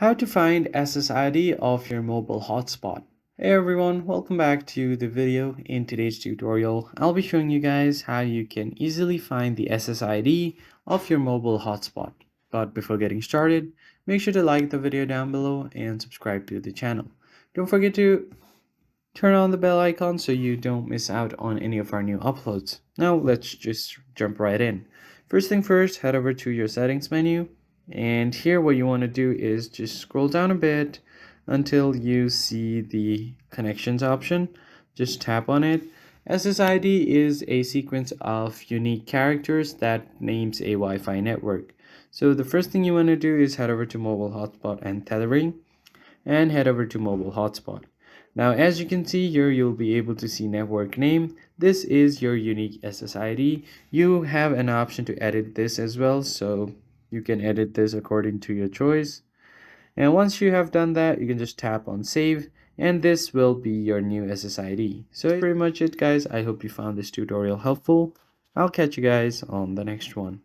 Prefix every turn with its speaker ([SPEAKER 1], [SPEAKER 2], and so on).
[SPEAKER 1] How to find SSID of your mobile hotspot. Hey everyone, welcome back to the video. In today's tutorial, I'll be showing you guys how you can easily find the SSID of your mobile hotspot. But before getting started, make sure to like the video down below and subscribe to the channel. Don't forget to turn on the bell icon so you don't miss out on any of our new uploads. Now let's just jump right in. First thing first, head over to your settings menu, and here what you want to do is just scroll down a bit until you see the connections option. Just tap on it. SSID is a sequence of unique characters that names a Wi-Fi network. So the first thing you want to do is head over to mobile hotspot and tethering, and head over to mobile hotspot. Now, as you can see here, you'll be able to see network name. This is your unique SSID. You have an option to edit this as well, so you can edit this according to your choice. And once you have done that, you can just tap on save, and this will be your new SSID. So that's pretty much it, guys. I hope you found this tutorial helpful. I'll catch you guys on the next one.